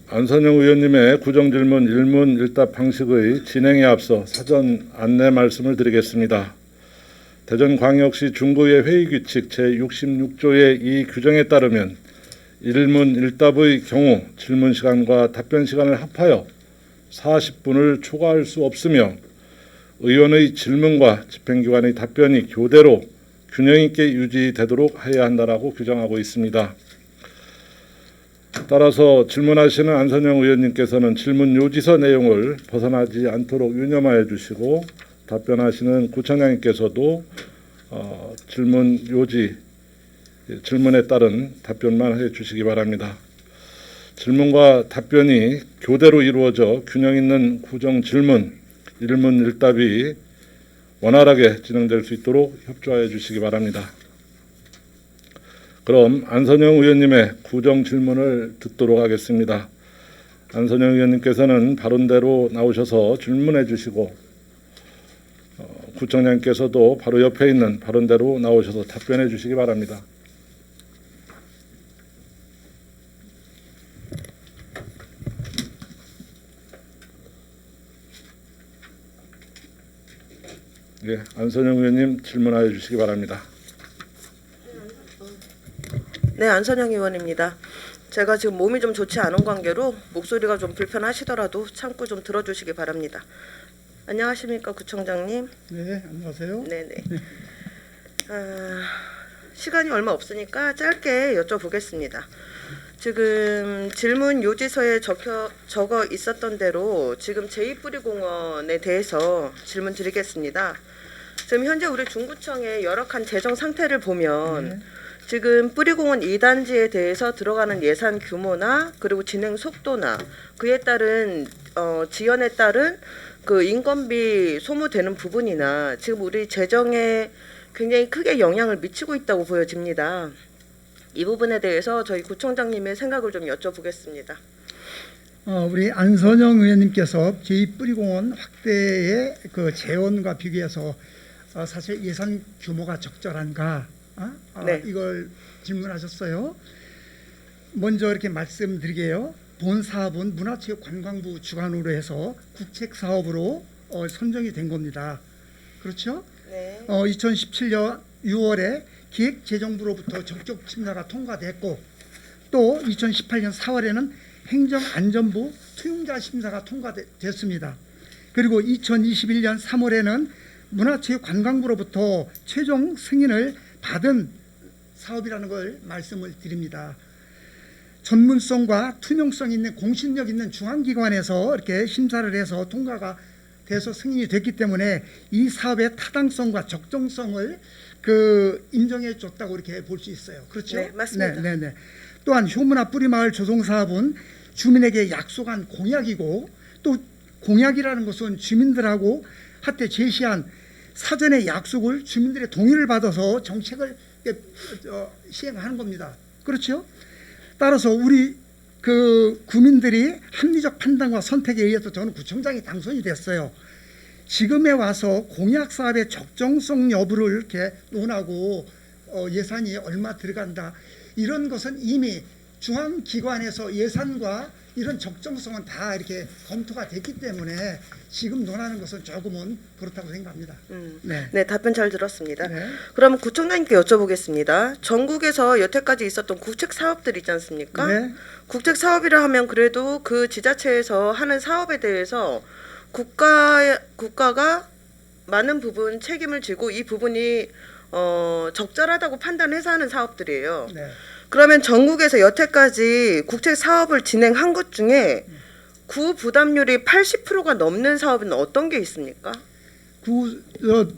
안선영 의원님의 구정질문 일문일답 방식의 진행에 앞서 사전 안내 말씀을 드리겠습니다. 대전광역시 중구의 회의규칙 제66조의 이 규정에 따르면 일문일답의 경우 질문 시간과 답변 시간을 합하여 40분을 초과할 수 없으며 의원의 질문과 집행기관의 답변이 교대로 균형 있게 유지되도록 해야 한다라고 규정하고 있습니다. 따라서 질문하시는 안선영 의원님께서는 질문 요지서 내용을 벗어나지 않도록 유념하여 주시고 답변하시는 구청장님께서도 질문 요지, 질문에 따른 답변만 해 주시기 바랍니다. 질문과 답변이 교대로 이루어져 균형 있는 구정 질문, 일문일답이 원활하게 진행될 수 있도록 협조하여 주시기 바랍니다. 그럼 안선영 의원님의 구정 질문을 듣도록 하겠습니다. 안선영 의원님께서는 발언대로 나오셔서 질문해 주시고 구청장님께서도 바로 옆에 있는 발언대로 나오셔서 답변해 주시기 바랍니다. 예, 안선영 의원님 질문하여 주시기 바랍니다. 네, 안선영 의원입니다. 제가 지금 몸이 좀 좋지 않은 관계로 목소리가 좀 불편하시더라도 참고 좀 들어주시기 바랍니다. 안녕하십니까, 구청장님? 네, 안녕하세요. 네네. 시간이 얼마 없으니까 짧게 여쭤보겠습니다. 지금 질문 요지서에 적어 있었던 대로 지금 제2뿌리공원에 대해서 질문 드리겠습니다. 지금 현재 우리 중구청의 열악한 재정 상태를 보면 지금 뿌리공원 2단지에 대해서 들어가는 예산 규모나 그리고 진행 속도나 그에 따른 지연에 따른 그 인건비 소모되는 부분이나 지금 우리 재정에 굉장히 크게 영향을 미치고 있다고 보여집니다. 이 부분에 대해서 저희 구청장님의 생각을 좀 여쭤보겠습니다. 우리 안선영 의원님께서 제2뿌리공원 확대의 그 재원과 비교해서 사실 예산 규모가 적절한가 네. 이걸 질문하셨어요. 먼저 이렇게 말씀드리게요. 본 사업은 문화체육관광부 주관으로 해서 국책 사업으로 선정이 된 겁니다. 그렇죠? 네. 2017년 6월에 기획재정부로부터 적격 심사가 통과됐고 또 2018년 4월에는 행정안전부 투용자 심사가 통과됐습니다. 그리고 2021년 3월에는 문화체육관광부로부터 최종 승인을 받은 사업이라는 걸 말씀을 드립니다. 전문성과 투명성 있는 공신력 있는 중앙기관에서 이렇게 심사를 해서 통과가 돼서 승인이 됐기 때문에 이 사업의 타당성과 적정성을 인정해 줬다고 이렇게 볼 수 있어요. 그렇죠? 네, 맞습니다. 네. 또한 효문화 뿌리마을 조성 사업은 주민에게 약속한 공약이고 또 공약이라는 것은 주민들하고 한때 제시한 사전의 약속을 주민들의 동의를 받아서 정책을 시행하는 겁니다. 그렇죠? 따라서 우리 구민들이 합리적 판단과 선택에 의해서 저는 구청장이 당선이 됐어요. 지금에 와서 공약 사업의 적정성 여부를 이렇게 논하고 예산이 얼마 들어간다 이런 것은 이미 중앙기관에서 예산과 이런 적정성은 다 이렇게 검토가 됐기 때문에 지금 논하는 것은 조금은 그렇다고 생각합니다. 네, 답변 잘 들었습니다. 네. 그럼 구청장님께 여쭤보겠습니다. 전국에서 여태까지 있었던 국책 사업들 있지 않습니까? 네. 국책 사업이라 하면 그래도 그 지자체에서 하는 사업에 대해서 국가가 많은 부분 책임을 지고 이 부분이 적절하다고 판단해서 하는 사업들이에요. 네. 그러면 전국에서 여태까지 국책 사업을 진행한 것 중에 구 부담률이 80%가 넘는 사업은 어떤 게 있습니까?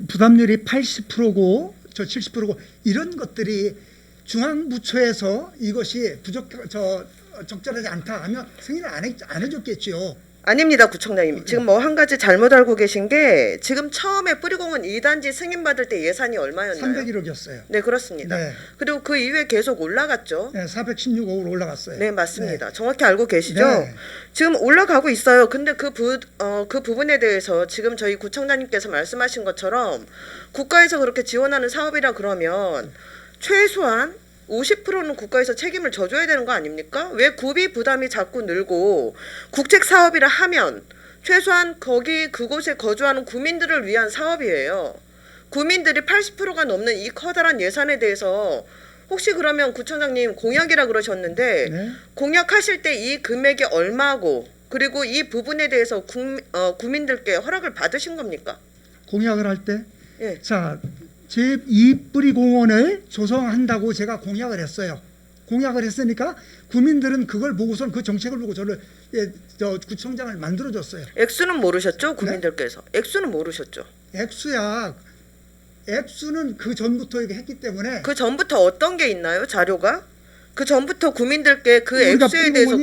부담률이 80%고 저 70%고 이런 것들이 중앙부처에서 이것이 적절하지 않다 하면 승인을 안 해줬겠죠. 아닙니다, 구청장님. 지금 뭐 한 가지 잘못 알고 계신 게 지금 처음에 뿌리공원 2단지 승인 받을 때 예산이 얼마였나요? 301억이었어요. 네, 그렇습니다. 네. 그리고 그 이후에 계속 올라갔죠. 네, 416억으로 올라갔어요. 네, 맞습니다. 정확히 알고 계시죠? 네. 지금 올라가고 있어요. 근데 그 부분에 대해서 지금 저희 구청장님께서 말씀하신 것처럼 국가에서 그렇게 지원하는 사업이라 그러면 최소한 50%는 국가에서 책임을 져줘야 되는 거 아닙니까? 왜 구비 부담이 자꾸 늘고 국책 사업이라 하면 최소한 거기 그곳에 거주하는 구민들을 위한 사업이에요. 구민들이 80%가 넘는 이 커다란 예산에 대해서 혹시 그러면 구청장님 공약이라 그러셨는데 네. 공약하실 때 이 금액이 얼마고 그리고 이 부분에 대해서 구민들께 허락을 받으신 겁니까? 공약을 할 때, 예. 자, 제2뿌리 공원을 조성한다고 제가 공약을 했어요. 공약을 했으니까 구민들은 그걸 보고선 그 정책을 보고 저를 저 구청장을 만들어줬어요. 액수는 모르셨죠? 구민들께서. 액수는 모르셨죠? 액수는 그 전부터 이게 했기 때문에 그 전부터 어떤 게 있나요? 자료가? 그 전부터 구민들께 그 우리가 액수에 대해서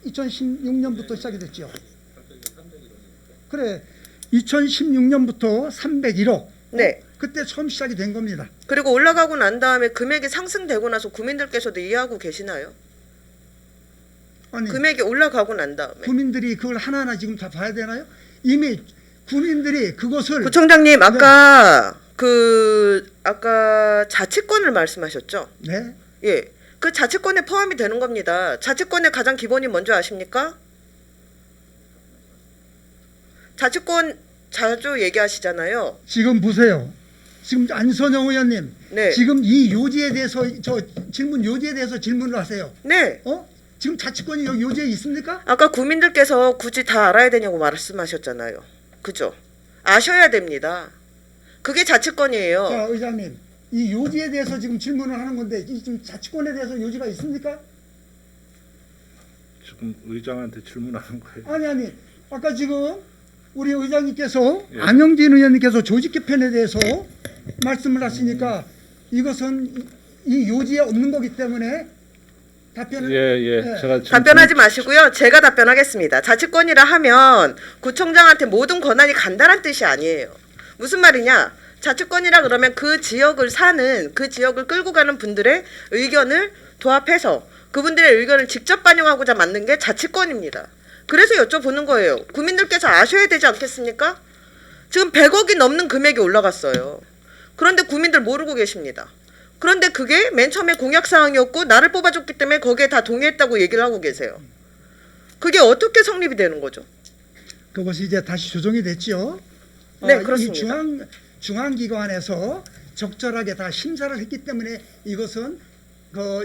2016년부터 시작이 됐죠. 그래, 2016년부터 301억. 네. 그때 처음 시작이 된 겁니다. 그리고 올라가고 난 다음에 금액이 상승되고 나서 구민들께서도 이해하고 계시나요? 아니, 금액이 올라가고 난 다음에. 구민들이 그걸 하나하나 지금 다 봐야 되나요? 이미 구민들이 그것을 구청장님 아까 아까 자치권을 말씀하셨죠? 네, 예. 그 자치권에 포함이 되는 겁니다. 자치권의 가장 기본이 뭔지 아십니까? 자치권 자주 얘기하시잖아요. 지금 보세요. 지금 안선영 의원님, 네. 지금 이 요지에 대해서 요지에 대해서 질문을 하세요. 네. 지금 자치권이 여기 요지에 있습니까? 아까 구민들께서 굳이 다 알아야 되냐고 말씀하셨잖아요. 그죠? 아셔야 됩니다. 그게 자치권이에요. 자, 의장님, 이 요지에 대해서 지금 질문을 하는 건데 지금 자치권에 대해서 요지가 있습니까? 지금 의장한테 질문하는 거예요. 아니, 아까 지금 우리 의장님께서 예. 안영진 의원님께서 조직 개편에 대해서 말씀을 하시니까 이것은 이 요지에 없는 거기 때문에 답변을 예. 제가 지금 답변하지 마시고요. 제가 답변하겠습니다. 자치권이라 하면 구청장한테 모든 권한이 간다는 뜻이 아니에요. 무슨 말이냐? 자치권이라 그러면 그 지역을 사는 그 지역을 끌고 가는 분들의 의견을 도합해서 그분들의 의견을 직접 반영하고자 만든 게 자치권입니다. 그래서 여쭤보는 거예요. 국민들께서 아셔야 되지 않겠습니까? 지금 100억이 넘는 금액이 올라갔어요. 그런데 국민들 모르고 계십니다. 그런데 그게 맨 처음에 공약사항이었고 나를 뽑아줬기 때문에 거기에 다 동의했다고 얘기를 하고 계세요. 그게 어떻게 성립이 되는 거죠? 그것이 이제 다시 조정이 됐죠. 네, 그렇습니다. 이 중앙기관에서 적절하게 다 심사를 했기 때문에 이것은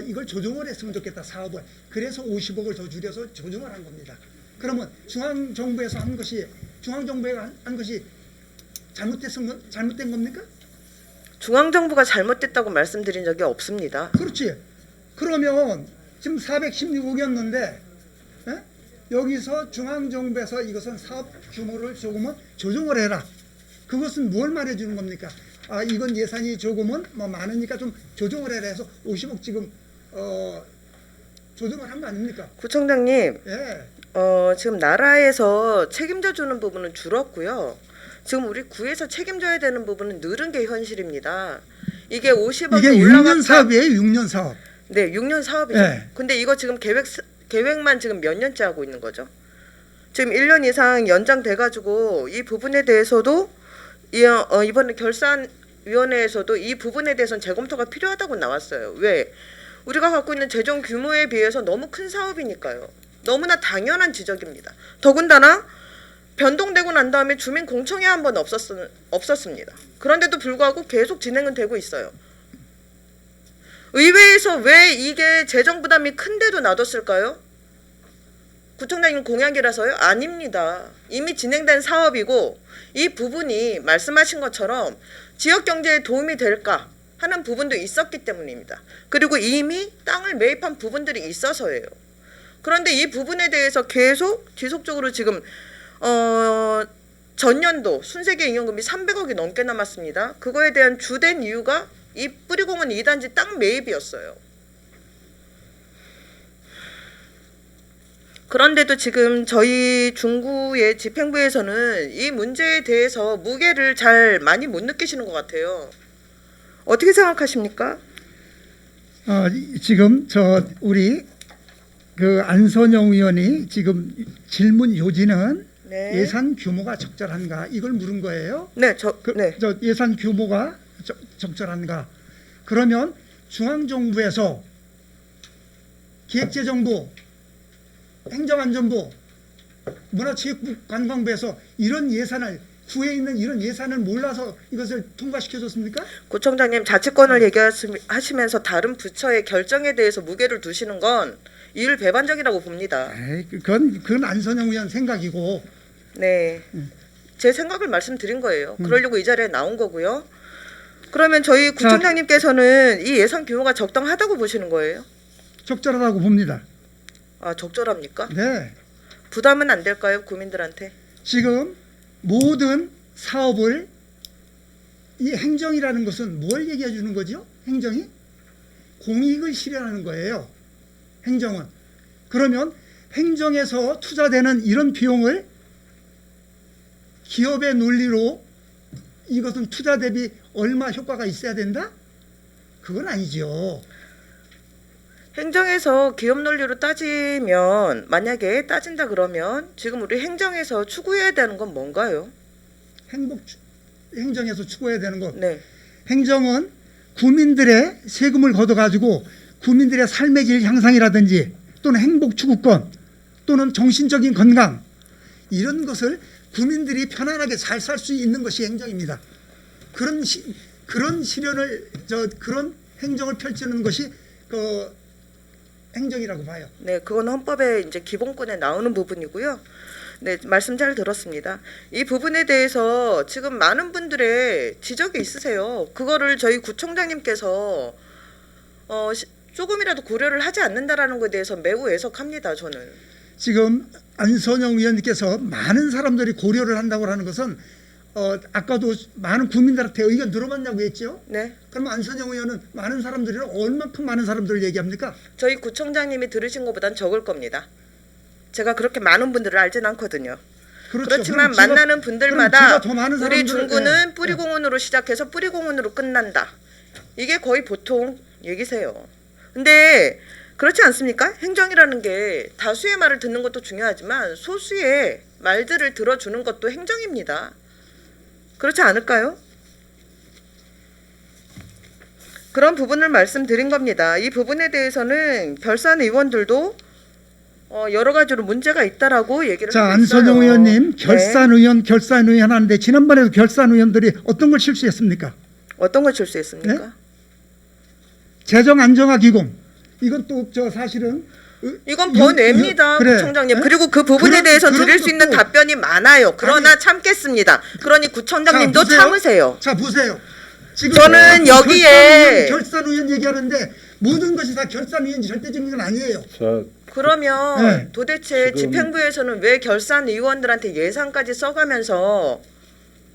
이걸 조정을 했으면 좋겠다, 사업을. 그래서 50억을 더 줄여서 조정을 한 겁니다. 그러면 중앙정부에서 한 것이 잘못된 겁니까? 중앙정부가 잘못됐다고 말씀드린 적이 없습니다. 그렇지. 그러면 지금 416억이었는데 여기서 중앙정부에서 이것은 사업 규모를 조금은 조정을 해라. 그것은 뭘 말해주는 겁니까? 이건 예산이 조금은 많으니까 좀 조정을 해라 해서 50억 지금 조정을 한 거 아닙니까? 구청장님, 예. 지금 나라에서 책임져 주는 부분은 줄었고요. 지금 우리 구에서 책임져야 되는 부분은 늘은 게 현실입니다. 이게 50억이 이게 6년 사업이에요, 6년 사업. 네, 6년 사업이죠. 네. 근데 이거 지금 계획만 지금 몇 년째 하고 있는 거죠? 지금 1년 이상 연장돼 가지고 이 부분에 대해서도 이번에 결산위원회에서도 이 부분에 대해서는 재검토가 필요하다고 나왔어요. 왜? 우리가 갖고 있는 재정 규모에 비해서 너무 큰 사업이니까요. 너무나 당연한 지적입니다. 더군다나 변동되고 난 다음에 주민 공청회 한 번 없었습니다. 그런데도 불구하고 계속 진행은 되고 있어요. 의회에서 왜 이게 재정 부담이 큰데도 놔뒀을까요? 구청장님 공약이라서요? 아닙니다. 이미 진행된 사업이고 이 부분이 말씀하신 것처럼 지역 경제에 도움이 될까 하는 부분도 있었기 때문입니다. 그리고 이미 땅을 매입한 부분들이 있어서예요. 그런데 이 부분에 대해서 계속 지속적으로 지금 전년도 순세계 잉여금이 300억이 넘게 남았습니다. 그거에 대한 주된 이유가 이 뿌리공원 2단지 땅 매입이었어요. 그런데도 지금 저희 중구의 집행부에서는 이 문제에 대해서 무게를 잘 많이 못 느끼시는 것 같아요. 어떻게 생각하십니까? 지금 우리 안선영 의원이 지금 질문 요지는 네. 예산 규모가 적절한가 이걸 물은 거예요. 네, 예산 규모가 적절한가? 그러면 중앙정부에서 기획재정부, 행정안전부, 문화체육관광부에서 이런 예산을 구에 있는 이런 예산을 몰라서 이것을 통과시켜줬습니까? 구청장님 자치권을 얘기하시면서 다른 부처의 결정에 대해서 무게를 두시는 건 이율 배반적이라고 봅니다. 에이, 그건 안선영 의원 생각이고. 네, 제 생각을 말씀드린 거예요. 그러려고 이 자리에 나온 거고요. 그러면 저희 구청장님께서는 이 예산 규모가 적당하다고 보시는 거예요? 적절하다고 봅니다. 아, 적절합니까? 네. 부담은 안 될까요, 국민들한테? 지금 모든 사업을 이 행정이라는 것은 뭘 얘기해 주는 거죠? 행정이? 공익을 실현하는 거예요. 행정은. 그러면 행정에서 투자되는 이런 비용을 기업의 논리로 이것은 투자 대비 얼마 효과가 있어야 된다? 그건 아니죠. 행정에서 기업 논리로 따지면 만약에 따진다 그러면 지금 우리 행정에서 추구해야 되는 건 뭔가요? 행정에서 추구해야 되는 것. 네. 행정은 국민들의 세금을 걷어가지고 국민들의 삶의 질 향상이라든지 또는 행복 추구권 또는 정신적인 건강 이런 것을 국민들이 편안하게 잘 살 수 있는 것이 행정입니다. 그런 실현을 그런 행정을 펼치는 것이 그 행정이라고 봐요. 네, 그건 헌법의 이제 기본권에 나오는 부분이고요. 네, 말씀 잘 들었습니다. 이 부분에 대해서 지금 많은 분들의 지적이 있으세요. 그거를 저희 구청장님께서 조금이라도 고려를 하지 않는다라는 것에 대해서 매우 애석합니다. 저는. 지금 안선영 의원님께서 많은 사람들이 고려를 한다고 하는 것은 아까도 많은 국민들한테 의견 들어봤냐고 했죠. 네. 그럼 안선영 의원은 많은 사람들이 얼만큼 많은 사람들을 얘기합니까? 저희 구청장님이 들으신 것보단 적을 겁니다. 제가 그렇게 많은 분들을 알진 않거든요. 그렇죠. 그렇지만 그럼 만나는 분들마다 더 많은 우리 사람들을- 중구는 예. 뿌리공원으로 시작해서 뿌리공원으로 끝난다. 이게 거의 보통 얘기세요. 근데 그렇지 않습니까? 행정이라는 게 다수의 말을 듣는 것도 중요하지만 소수의 말들을 들어주는 것도 행정입니다. 그렇지 않을까요? 그런 부분을 말씀드린 겁니다. 이 부분에 대해서는 결산 의원들도 여러 가지로 문제가 있다라고 얘기를 자, 하고 있어요. 안선영 의원님 네. 결산 의원 하는데 지난번에도 결산 의원들이 어떤 걸 실수했습니까? 어떤 걸 실수했습니까? 네? 재정 안정화 기금 이건 또 사실은 이건 번외입니다, 그래. 구청장님. 네? 그리고 그 부분에 대해서 그런 드릴 수 있는 것도- 답변이 많아요. 그러나 아니. 참겠습니다. 그러니 구청장님도 자, 보세요. 참으세요. 자, 보세요. 지금 저는 여기에- 결산 의원 얘기하는데 모든 것이 다 결산 의원이 절대적인 건 아니에요. 자, 그러면 네. 도대체 지금- 집행부에서는 왜 결산 의원들한테 예산까지 써가면서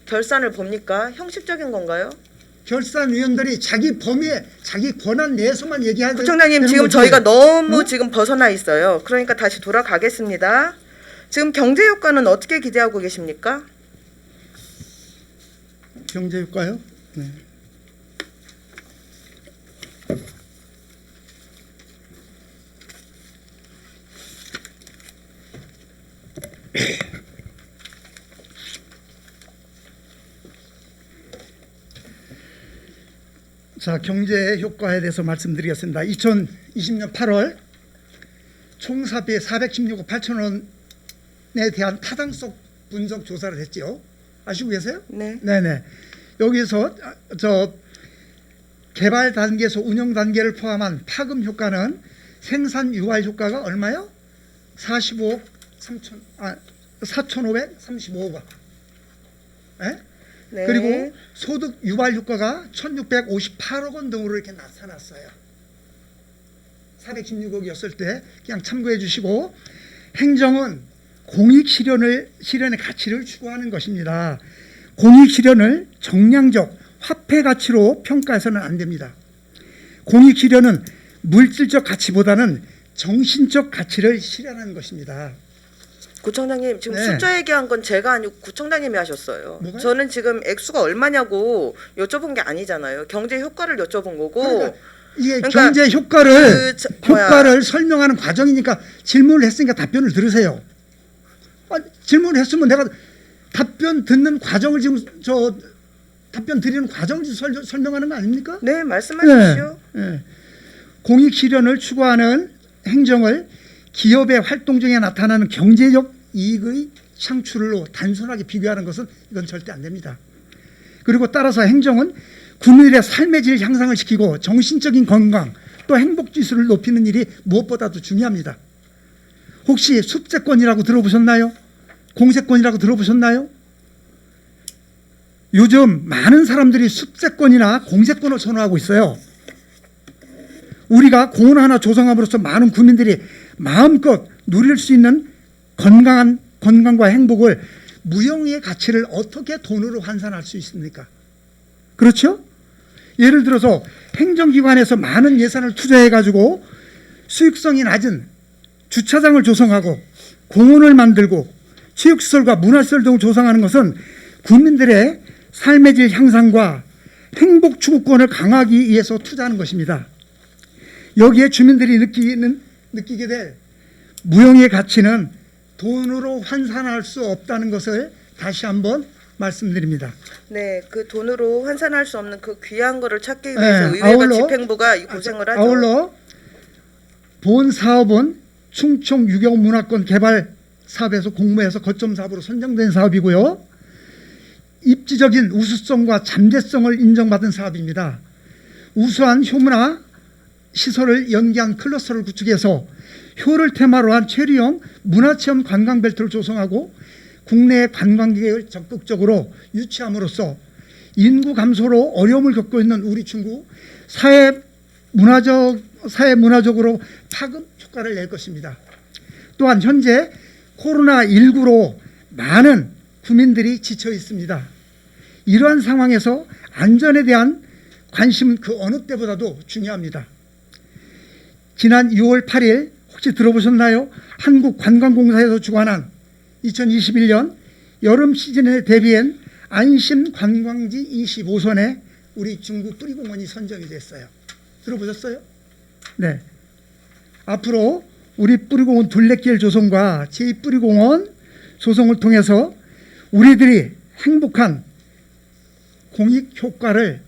결산을 봅니까? 형식적인 건가요? 결산 의원들이 자기 범위에 자기 권한 내에서만 얘기하는 구청장님, 지금 저희가 너무 지금 벗어나 있어요. 그러니까 다시 돌아가겠습니다. 지금 경제 효과는 어떻게 기대하고 계십니까? 경제 효과요? 네. 자, 경제 효과에 대해서 말씀드리겠습니다. 2020년 8월 총사비 416억 8천 원에 대한 타당성 분석 조사를 했지요. 아시고 계세요? 네. 네네. 여기서 개발 단계에서 운영 단계를 포함한 파급 효과는 생산 유발 효과가 얼마요? 4,535억 원. 네? 네. 그리고 소득 유발 효과가 1,658억 원 등으로 이렇게 나타났어요. 416억이었을 때 그냥 참고해 주시고, 행정은 공익 실현의 가치를 추구하는 것입니다. 공익 실현을 정량적 화폐 가치로 평가해서는 안 됩니다. 공익 실현은 물질적 가치보다는 정신적 가치를 실현하는 것입니다. 구청장님, 지금 네. 숫자 얘기한 건 제가 아니고 구청장님이 하셨어요. 뭐가요? 저는 지금 액수가 얼마냐고 여쭤본 게 아니잖아요. 경제 효과를 여쭤본 거고. 그러니까 이게 그러니까 경제 효과를 뭐야. 효과를 설명하는 과정이니까 질문을 했으니까 답변을 들으세요. 질문을 했으면 내가 답변 듣는 과정을 지금 답변 드리는 과정을 설명하는 거 아닙니까? 네, 말씀하십시오. 공익 실현을 추구하는 행정을 기업의 활동 중에 나타나는 경제적 이익의 창출로 단순하게 비교하는 것은 이건 절대 안 됩니다. 그리고 따라서 행정은 국민들의 삶의 질 향상을 시키고 정신적인 건강 또 행복 지수를 높이는 일이 무엇보다도 중요합니다. 혹시 습세권이라고 들어보셨나요? 공세권이라고 들어보셨나요? 요즘 많은 사람들이 습세권이나 공세권을 선호하고 있어요. 우리가 공원 하나 조성함으로써 많은 국민들이 마음껏 누릴 수 있는 건강과 행복을 무형의 가치를 어떻게 돈으로 환산할 수 있습니까? 그렇죠? 예를 들어서 행정기관에서 많은 예산을 투자해가지고 수익성이 낮은 주차장을 조성하고 공원을 만들고 체육시설과 문화시설 등을 조성하는 것은 국민들의 삶의 질 향상과 행복 추구권을 강화하기 위해서 투자하는 것입니다. 여기에 주민들이 느끼게 될 무형의 가치는 돈으로 환산할 수 없다는 것을 다시 한번 말씀드립니다. 네, 그 돈으로 환산할 수 없는 그 귀한 거를 찾기 위해서 의회가 집행부가 이 고생을 하죠. 아울러 본 사업은 충청 유경 문화권 개발 사업에서 공모해서 거점 사업으로 선정된 사업이고요. 입지적인 우수성과 잠재성을 인정받은 사업입니다. 우수한 효문화 시설을 연계한 클러스터를 구축해서 효를 테마로 한 체류형 문화체험 관광벨트를 조성하고 국내 관광객을 적극적으로 유치함으로써 인구 감소로 어려움을 겪고 있는 우리 중구 사회 문화적으로 파급 효과를 낼 것입니다. 또한 현재 코로나19로 많은 국민들이 지쳐 있습니다. 이러한 상황에서 안전에 대한 관심은 그 어느 때보다도 중요합니다. 지난 6월 8일 혹시 들어보셨나요? 한국관광공사에서 주관한 2021년 여름 시즌에 대비한 안심 관광지 25선에 우리 중구 뿌리공원이 선정이 됐어요. 들어보셨어요? 네. 앞으로 우리 뿌리공원 둘레길 조성과 제2뿌리공원 조성을 통해서 우리들이 행복한 공익 효과를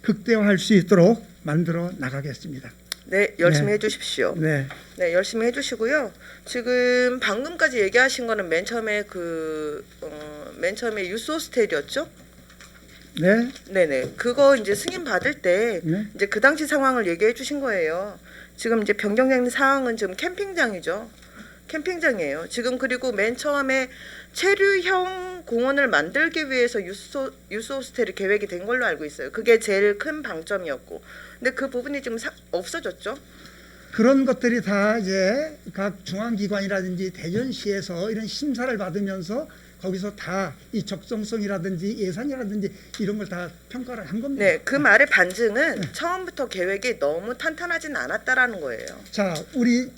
극대화할 수 있도록 만들어 나가겠습니다. 네, 열심히 네. 해주십시오. 네. 네, 열심히 해주시고요. 지금 방금까지 얘기하신 거는 맨 처음에 맨 처음에 유스 호스텔이었죠? 네. 네네. 그거 이제 승인 받을 때 네. 이제 그 당시 상황을 얘기해 주신 거예요. 지금 이제 변경된 상황은 지금 캠핑장이죠. 캠핑장이에요. 지금 그리고 맨 처음에 체류형 공원을 만들기 위해서 유스 호스텔이 계획이 된 걸로 알고 있어요. 그게 제일 큰 방점이었고. 근데 그 부분이 지금 없어졌죠. 그런 것들이 다 이제 각 중앙기관이라든지 대전시에서 이런 심사를 받으면서 거기서 다 이 적정성이라든지 예산이라든지 이런 걸 다 평가를 한 겁니다. 네, 그 말의 반증은 처음부터 계획이 너무 탄탄하진 않았다라는 거예요. 자, 우리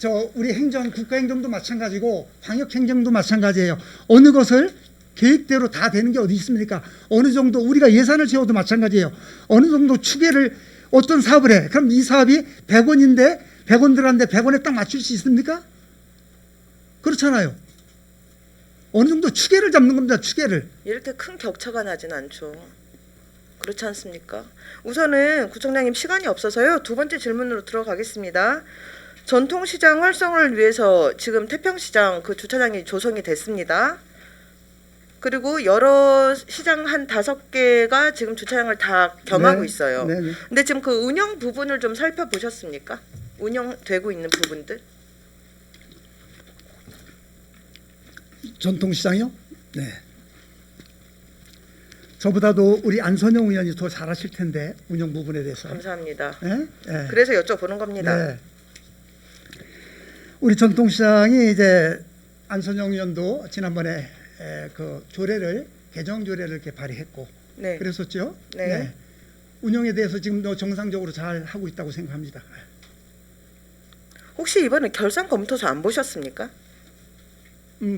행정, 국가행정도 마찬가지고 광역행정도 마찬가지예요. 어느 것을 계획대로 다 되는 게 어디 있습니까? 어느 정도 우리가 예산을 세워도 마찬가지예요. 어느 정도 추계를 어떤 사업을 해. 그럼 이 사업이 100원인데 100원 들어갔는데 100원에 딱 맞출 수 있습니까? 그렇잖아요. 어느 정도 추계를 잡는 겁니다. 추계를. 이렇게 큰 격차가 나진 않죠. 그렇지 않습니까? 우선은 구청장님 시간이 없어서요. 두 번째 질문으로 들어가겠습니다. 전통시장 활성화를 위해서 지금 태평시장 그 주차장이 조성이 됐습니다. 그리고 여러 시장 한 5개가 지금 주차장을 다 겸하고 네, 있어요. 네, 네. 근데 지금 그 운영 부분을 좀 살펴보셨습니까? 운영되고 있는 부분들? 전통시장이요? 네. 저보다도 우리 안선영 의원이 더 잘하실 텐데 운영 부분에 대해서. 감사합니다. 네? 네. 그래서 여쭤보는 겁니다. 네. 우리 전통시장이 이제 안선영 의원도 지난번에 그 조례를 개정 조례를 이렇게 발의했고 네. 그랬었죠. 네. 운영에 대해서 지금도 정상적으로 잘 하고 있다고 생각합니다. 혹시 이번에 결산 검토서 안 보셨습니까?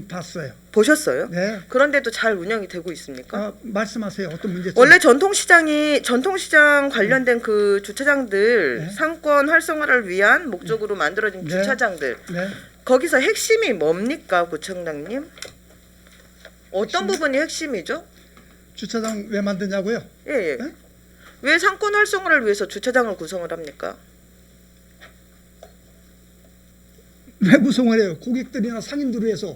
봤어요. 보셨어요? 네. 그런데도 잘 운영이 되고 있습니까? 말씀하세요. 어떤 문제점? 원래 전통시장 관련된 그 주차장들 네. 상권 활성화를 위한 목적으로 만들어진 네. 주차장들 네. 거기서 핵심이 뭡니까, 구청장님? 어떤 부분이 핵심이죠? 주차장 왜 만드냐고요? 예. 네? 왜 상권 활성화를 위해서 주차장을 구성을 합니까? 왜 구성을 해요? 고객들이나 상인들을 위해서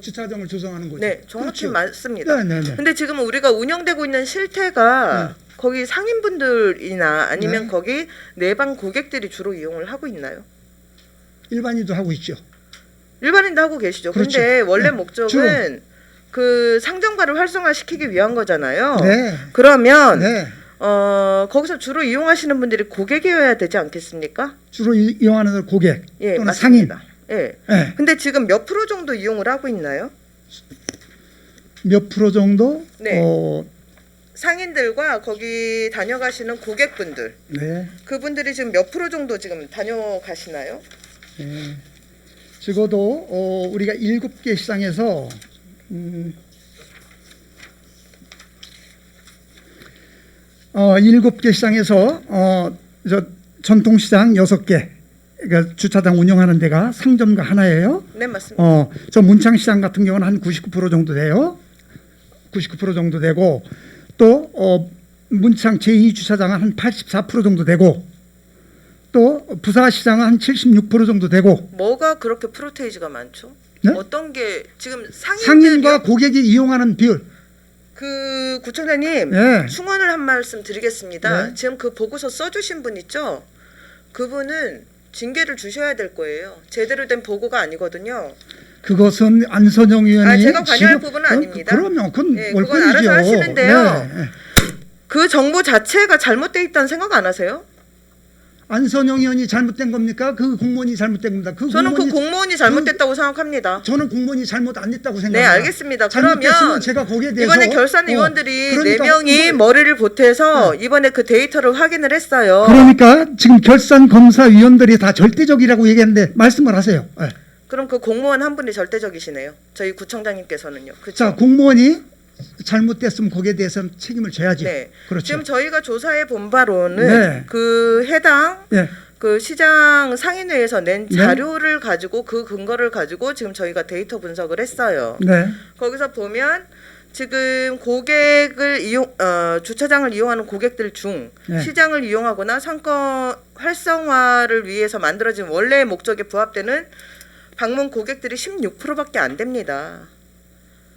주차장을 조성하는 거죠. 네, 정확히 그렇죠. 맞습니다. 네네네. 근데 지금 우리가 운영되고 있는 실태가 거기 상인분들이나 아니면 네. 거기 내방 고객들이 주로 이용을 하고 있나요? 일반인도 하고 있죠. 일반인도 하고 계시죠. 그렇죠. 근데 원래 네, 목적은 그 상점가를 활성화시키기 위한 거잖아요. 네. 그러면 네. 거기서 주로 이용하시는 분들이 고객이어야 되지 않겠습니까? 주로 이용하는 고객 예, 또는 상인. 맞습니다. 예. 네. 근데 지금 몇 프로 정도 이용을 하고 있나요? 몇 프로 정도? 네. 상인들과 거기 다녀가시는 고객분들, 네. 그분들이 지금 몇 프로 정도 지금 다녀가시나요? 네. 적어도 우리가 7개 시장에서 7개 시장에서 저 전통시장 6개, 그러니까 주차장 운영하는 데가 상점가 하나예요. 네, 맞습니다. 저 문창시장 같은 경우는 한 99% 정도 돼요. 99% 정도 되고 또 문창 제2주차장은 한 84% 정도 되고 또 부사시장은 한 76% 정도 되고 뭐가 그렇게 프로테이지가 많죠? 네? 어떤 게 지금 상인과 고객이 이용하는 비율. 그 구청장님 네. 충원을 한 말씀 드리겠습니다. 네. 지금 그 보고서 써주신 분 있죠? 그분은 징계를 주셔야 될 거예요. 제대로 된 보고가 아니거든요. 그것은 안선영 의원이 제가 관여할 부분은 아닙니다. 그러면 그건 네, 올 그건 알아서 뿐이죠. 하시는데요. 네. 그 정보 자체가 잘못돼 있다는 생각 안 하세요? 안선영 의원이 잘못된 겁니까? 그 공무원이 잘못된 겁니다. 저는 그 공무원이 잘못됐다고 생각합니다. 저는 공무원이 잘못 안 됐다고 네, 생각합니다. 알겠습니다. 잘못됐으면 그러면 제가 거기에 대해서 이번에 결산위원들이 그러니까 4명이 머리를 보태서 이번에 그 데이터를 확인을 했어요. 그러니까 지금 결산 검사 위원들이 다 절대적이라고 얘기했는데 말씀을 하세요. 네. 그럼 그 공무원 한 분이 절대적이시네요. 저희 구청장님께서는요. 그렇죠? 자, 공무원이 잘못됐으면 거기에 대해서는 책임을 져야지. 네. 그렇죠. 지금 저희가 조사해 본 바로는 네. 그 해당 예. 그 시장 상인회에서 낸 네. 자료를 가지고 그 근거를 가지고 지금 저희가 데이터 분석을 했어요. 네. 거기서 보면 지금 주차장을 이용하는 고객들 중 네. 시장을 이용하거나 상권 활성화를 위해서 만들어진 원래의 목적에 부합되는 방문 고객들이 16%밖에 안 됩니다.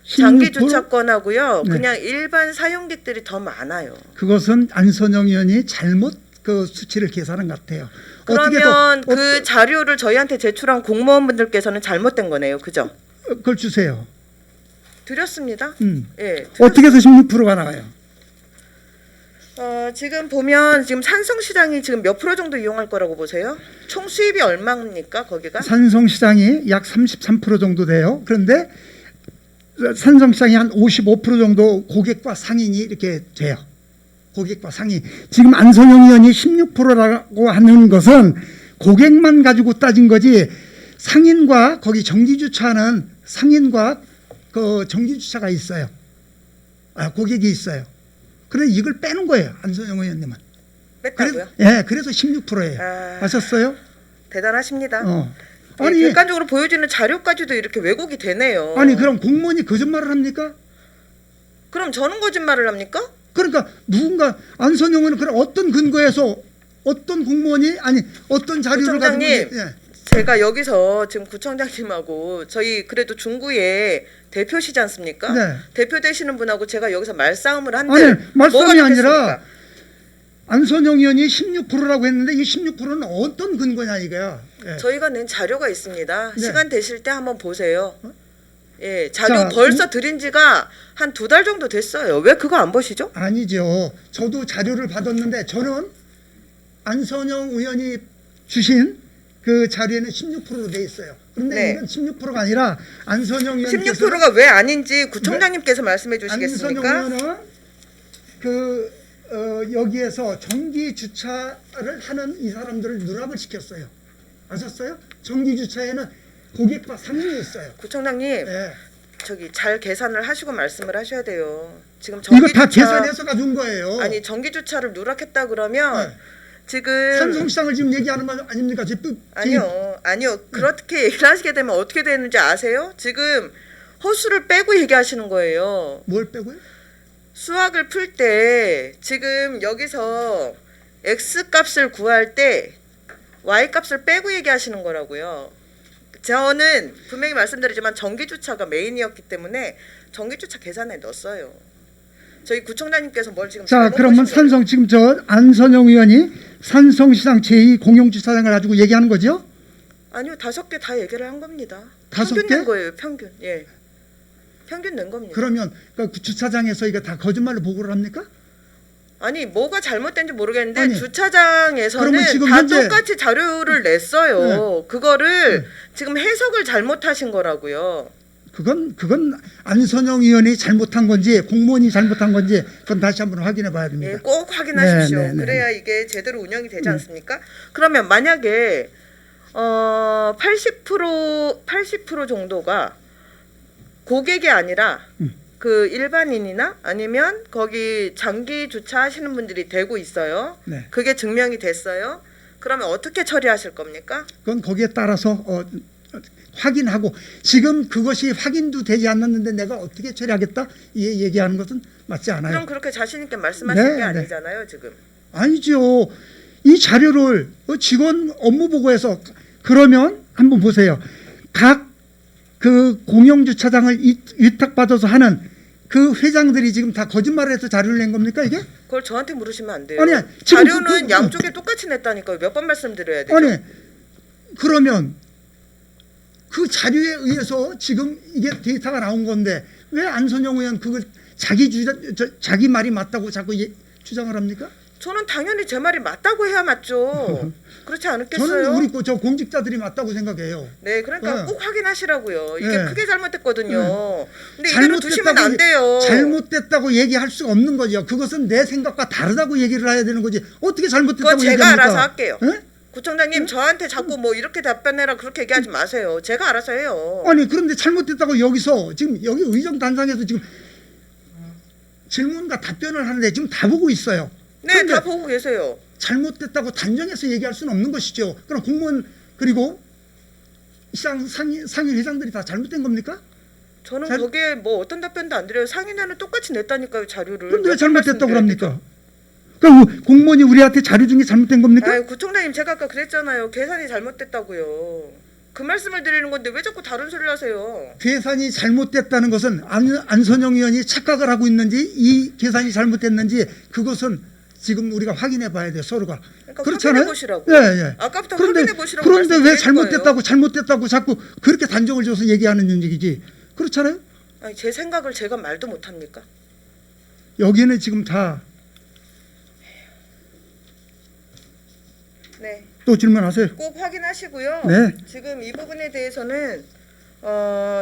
장기 16%? 주차권하고요. 네. 그냥 일반 사용객들이 더 많아요. 그것은 안선영 의원이 잘못 그 수치를 계산한 것 같아요. 그러면 어떻게 그 자료를 저희한테 제출한 공무원분들께서는 잘못된 거네요. 그죠? 그걸 주세요. 드렸습니다. 예. 어떻게 해서 16%가 나와요? 지금 보면 지금 산성시장이 지금 몇 프로 정도 이용할 거라고 보세요? 총 수입이 얼마입니까? 거기가? 산성시장이 약 33% 정도 돼요. 그런데 산성시장이 한 55% 정도 고객과 상인이 이렇게 돼요. 고객과 상인. 지금 안선영 의원이 16%라고 하는 것은 고객만 가지고 따진 거지 상인과 거기 정기주차는 상인과 그 정기주차가 있어요. 고객이 있어요. 그래서 이걸 빼는 거예요. 안선영 의원님은. 뺐다고요? 그래서 16%예요. 아셨어요? 대단하십니다. 아니, 객관적으로 보여지는 자료까지도 이렇게 왜곡이 되네요. 아니 그럼 공무원이 거짓말을 합니까? 그럼 저는 거짓말을 합니까? 그러니까 누군가 안선영 의원은 그럼 어떤 근거에서 어떤 공무원이 아니 어떤 자료를 가지고 구청장님, 제가 여기서 지금 구청장님하고 저희 그래도 중구의 대표시지 않습니까? 네. 대표 되시는 분하고 제가 여기서 말싸움을 아니 한들 말씀이 아니라 안선영 의원이 16%라고 했는데 이 16%는 어떤 근거냐 이거야. 예. 저희가 낸 자료가 있습니다. 네. 시간 되실 때 한번 보세요. 예, 자료 자, 벌써 드린 지가 한 2달 정도 됐어요. 왜 그거 안 보시죠? 아니죠. 저도 자료를 받았는데 저는 안선영 의원이 주신 그 자료에는 16%로 돼 있어요. 그런데 네. 이건 16%가 아니라 안선영 의원께서 16%가 왜 아닌지 구청장님께서 말씀해 주시겠습니까? 안선영 의원은 여기에서 정기 주차를 하는 이 사람들을 누락을 시켰어요. 아셨어요? 정기 주차에는 고객과 상인이 있어요. 구청장님, 네. 저기 잘 계산을 하시고 말씀을 하셔야 돼요. 지금 이거 다 계산해서 가져온 거예요. 아니 전기 주차를 누락했다 그러면 네. 지금 산성시장을 지금 얘기하는 말 아닙니까? 아니요. 그렇게 얘기를 하시게 되면 어떻게 되는지 아세요? 지금 허수를 빼고 얘기하시는 거예요. 뭘 빼고요? 수학을 풀 때 지금 여기서 x 값을 구할 때 y 값을 빼고 얘기하시는 거라고요. 저는 분명히 말씀드리지만 전기주차가 메인이었기 때문에 전기주차 계산에 넣었어요. 저희 구청장님께서 뭘 지금 자, 잘못 그러면 보신 거예요. 산성 지금 저 안선영 의원이 산성시장 제2공영주차장을 가지고 얘기하는 거죠? 아니요, 5개 다 얘기를 한 겁니다. 5 평균 개? 낸 거예요, 평균. 예, 평균 낸 겁니다. 그러면 그 주차장에서 이거 다 거짓말로 보고를 합니까? 아니 뭐가 잘못된지 모르겠는데 아니, 주차장에서는 그러면 지금 다 현재- 똑같이 자료를 냈어요. 그거를 지금 해석을 잘못하신 거라고요. 그건 안선영 의원이 잘못한 건지 공무원이 잘못한 건지 그건 다시 한번 확인해 봐야 됩니다. 예, 꼭 확인하십시오. 네, 네, 네. 그래야 이게 제대로 운영이 되지 않습니까? 그러면 만약에 80% 정도가 고객이 아니라 그 일반인이나 아니면 거기 장기 주차하시는 분들이 되고 있어요. 네. 그게 증명이 됐어요. 그러면 어떻게 처리하실 겁니까? 그건 거기에 따라서 확인하고 지금 그것이 확인도 되지 않았는데 내가 어떻게 처리하겠다 이 얘기하는 것은 맞지 않아요. 그럼 그렇게 자신 있게 말씀하실 네, 게 네. 아니잖아요, 지금. 아니죠. 이 자료를 직원 업무 보고에서 그러면 한번 보세요. 각 그 공영주차장을 위탁받아서 하는 그 회장들이 지금 다 거짓말을 해서 자료를 낸 겁니까 이게? 그걸 저한테 물으시면 안 돼요. 아니, 지금 자료는 양쪽에 똑같이 냈다니까요. 몇 번 말씀드려야 되죠? 아니 그러면 그 자료에 의해서 지금 이게 데이터가 나온 건데 왜 안선영 의원 그걸 자기 말이 맞다고 자꾸 주장을 합니까? 저는 당연히 제 말이 맞다고 해야 맞죠. 그렇지 않겠어요? 저는 우리 저 공직자들이 맞다고 생각해요. 네, 그러니까 네. 꼭 확인하시라고요. 이게 네. 크게 잘못됐거든요. 근데 이대로 두시면 안 돼요. 잘못됐다고 얘기할 수가 없는 거죠. 그것은 내 생각과 다르다고 얘기를 해야 되는 거지. 어떻게 잘못됐다고 그건 제가 얘기합니까? 알아서 할게요. 예? 구청장님 저한테 자꾸 뭐 이렇게 답변해라 그렇게 얘기하지 마세요. 제가 알아서 해요. 아니 그런데 잘못됐다고 여기서 지금 여기 의정 단상에서 지금 질문과 답변을 하는데 지금 다 보고 있어요. 네, 그런데 다 보고 계세요. 잘못됐다고 단정해서 얘기할 수는 없는 것이죠. 그럼 공무원 그리고 시장 상위 회장들이 다 잘못된 겁니까? 저는 잘- 거기에 뭐 어떤 답변도 안 드려요. 상인회는 똑같이 냈다니까요, 자료를. 그런데 왜 몇 번 잘못됐다고 말씀드려야 합니까? 그럼 공무원이 우리한테 자료 중에 잘못된 겁니까? 아유, 구청장님 제가 아까 그랬잖아요. 계산이 잘못됐다고요. 그 말씀을 드리는 건데 왜 자꾸 다른 소리를 하세요? 계산이 잘못됐다는 것은 안선영 의원이 착각을 하고 있는지 이 계산이 잘못됐는지 그것은 지금 우리가 확인해 봐야 돼요, 서로가. 그러니까 그렇잖아요? 확인해 보시라고. 예, 예. 아까부터 그런데 확인해 보시라고 그런데 왜 말씀드린 거예요. 잘못됐다고 자꾸 그렇게 단정을 줘서 얘기하는 얘기지. 그렇잖아요? 아니, 제 생각을 제가 말도 못 합니까? 여기는 지금 다 또 네. 질문하세요. 꼭 확인하시고요. 네. 지금 이 부분에 대해서는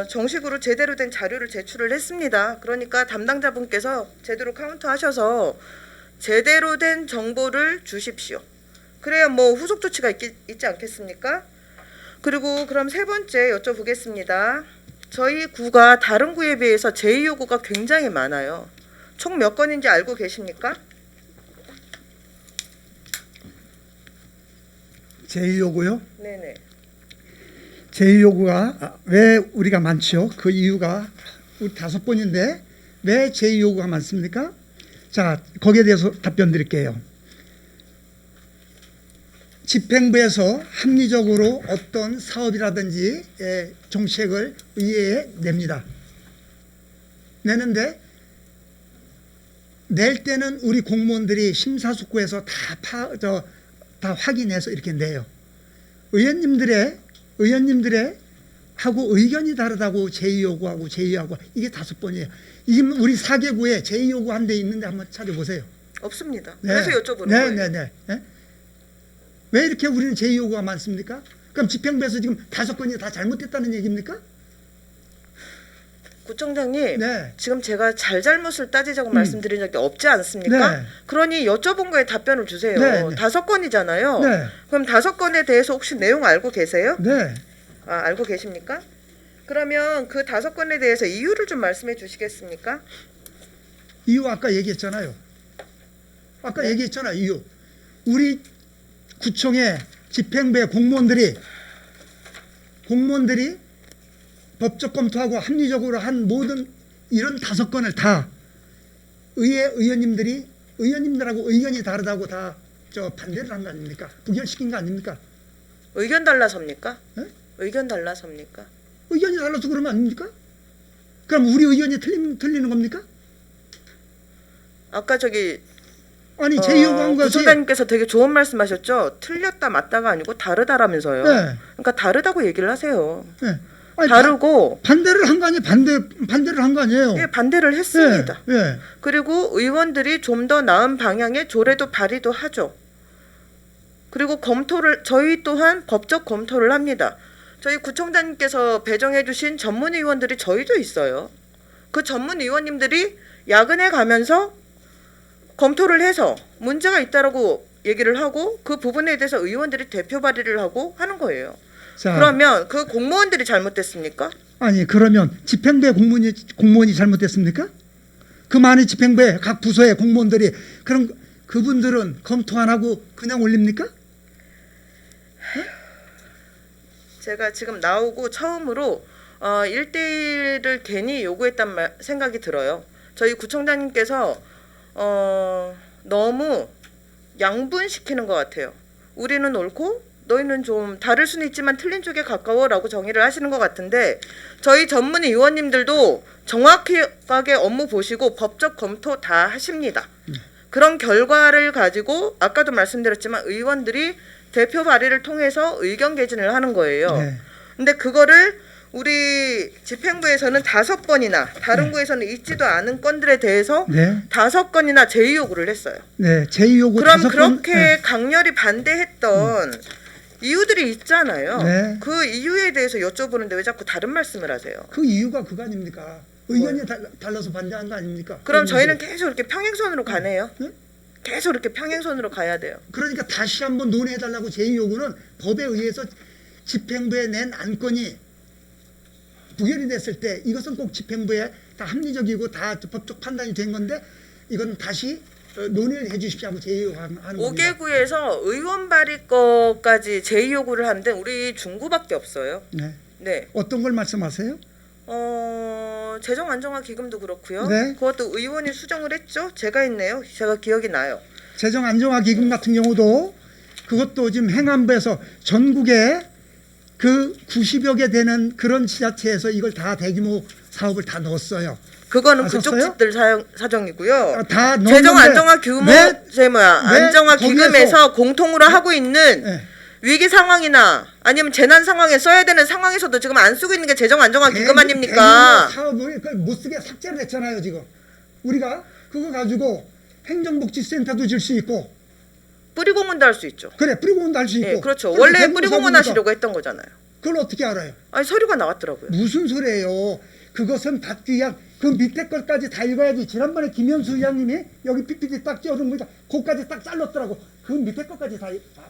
정식으로 제대로 된 자료를 제출을 했습니다. 그러니까 담당자분께서 제대로 카운트하셔서 제대로 된 정보를 주십시오. 그래야 뭐 후속 조치가 있지 않겠습니까? 그리고 그럼 세 번째 여쭤보겠습니다. 저희 구가 다른 구에 비해서 제2 요구가 굉장히 많아요. 총 몇 건인지 알고 계십니까? 제2요구요? 네네. 제2요구가 왜 우리가 많죠? 그 이유가 우리 5번인데 왜 제2요구가 많습니까? 자, 거기에 대해서 답변 드릴게요. 집행부에서 합리적으로 어떤 사업이라든지 정책을 의회에 냅니다. 내는데 낼 때는 우리 공무원들이 심사숙고해서 다 확인해서 이렇게 내요. 의원님들의 하고 의견이 다르다고 제2요구하고 제2요구하고 이게 5번이에요. 지금 우리 4개구에 제2요구 한 대 있는데 한번 찾아보세요. 없습니다. 네. 그래서 여쭤보는 거예요. 네. 왜 이렇게 우리는 제2요구가 많습니까? 그럼 집행부에서 지금 5건이 다 잘못됐다는 얘기입니까? 구청장님, 네. 지금 제가 잘잘못을 따지자고 말씀드린 적이 없지 않습니까? 네. 그러니 여쭤본 거에 답변을 주세요. 네, 네. 5건이잖아요. 네. 그럼 5건에 대해서 혹시 내용 알고 계세요? 네. 아, 알고 계십니까? 그러면 그 5건에 대해서 이유를 좀 말씀해 주시겠습니까? 이유 아까 얘기했잖아요. 네. 얘기했잖아요. 이유. 우리 구청의 집행부의 공무원들이 법적 검토하고 합리적으로 한 모든 이런 5건을 다 의회 의원님들하고 의견이 다르다고 다 저 반대를 한 거 아닙니까? 부결시킨 거 아닙니까? 의견 달라섭니까? 네? 의견 달라섭니까? 의견이 달라서 그러면 아닙니까? 그럼 우리 의견이 틀리는 겁니까? 아까 저기 아니 제2호가 것이 구청장님께서 되게 좋은 말씀하셨죠. 틀렸다 맞다가 아니고 다르다라면서요. 네. 그러니까 다르다고 얘기를 하세요. 네. 아니, 다르고 반대를 한 거 아니에요? 반대를 한 거 아니에요? 예, 반대를 했습니다. 예, 예. 그리고 의원들이 좀 더 나은 방향의 조례도 발의도 하죠. 그리고 저희 또한 법적 검토를 합니다. 저희 구청장님께서 배정해 주신 전문 의원들이 저희도 있어요. 그 전문 의원님들이 야근에 가면서 검토를 해서 문제가 있다라고 얘기를 하고 그 부분에 대해서 의원들이 대표 발의를 하고 하는 거예요. 자, 그러면 그 공무원들이 잘못됐습니까? 아니 그러면 집행부의 공무원이 잘못됐습니까? 그 많은 집행부의 각 부서의 공무원들이 그럼 그분들은 검토 안 하고 그냥 올립니까? 제가 지금 나오고 처음으로 1대1을 괜히 요구했단 생각이 들어요. 저희 구청장님께서 너무 양분시키는 것 같아요. 우리는 옳고 너희는 좀 다를 수는 있지만 틀린 쪽에 가까워라고 정의를 하시는 것 같은데 저희 전문 의원님들도 정확하게 업무 보시고 법적 검토 다 하십니다. 그런 결과를 가지고 아까도 말씀드렸지만 의원들이 대표 발의를 통해서 의견 개진을 하는 거예요. 네. 근데 그거를 우리 집행부에서는 5건이나 다른 부에서는 있지도 않은 건들에 대해서 네. 5건이나 제의 요구를 했어요. 네, 제2호고 그럼 5건. 그렇게 네. 강렬히 반대했던 이유들이 있잖아요. 네. 그 이유에 대해서 여쭤보는데 왜 자꾸 다른 말씀을 하세요? 그 이유가 그거 아닙니까? 의견이 달라서 반대한 거 아닙니까? 그럼 그런 저희는 문제. 계속 이렇게 평행선으로 가네요. 네? 계속 이렇게 평행선으로 가야 돼요. 그러니까 다시 한번 논의해달라고 제2호구는 법에 의해서 집행부에 낸 안건이 부결이 됐을 때 이것은 꼭 집행부에 다 합리적이고 다 법적 판단이 된 건데 이건 다시 논의를 해 주십시오 하고 제2호가 하는 겁니다. 5개구에서 의원 발의 거까지 제의 요구를 하는데 우리 중구밖에 없어요. 네. 네. 어떤 걸 말씀하세요? 재정 안정화 기금도 그렇고요. 네. 그것도 의원이 수정을 했죠. 제가 했네요. 제가 기억이 나요. 재정 안정화 기금 같은 경우도 그것도 지금 행안부에서 전국에 그 90여 개 되는 그런 지자체에서 이걸 다 대규모 사업을 다 넣었어요. 그거는 아셨어요? 그쪽 집들 사정이고요. 다 넣었는데 재정 안정화 규모 왜 안정화 거기에서- 기금에서 공통으로 하고 있는 네. 위기 상황이나 아니면 재난 상황에 써야 되는 상황에서도 지금 안 쓰고 있는 게 재정 안정화 기금 아닙니까? 대규모 사업을 그걸 못 쓰게 삭제를 했잖아요 지금. 우리가 그거 가지고 행정복지센터도 줄 수 있고 뿌리공원도 할 수 있죠. 그래 뿌리공원도 할 수 있고. 예, 그렇죠. 그렇게 원래 대규모 뿌리공원 사업이니까 하시려고 했던 거잖아요. 그걸 어떻게 알아요? 아니 서류가 나왔더라고요. 무슨 소리예요? 그것은 받기 위한 그 밑에 것까지 다 읽어야지. 지난번에 김현수 의장님이 여기 PPT 딱 띄워놓으니까 그까지 딱 잘랐더라고. 그 밑에 것까지 다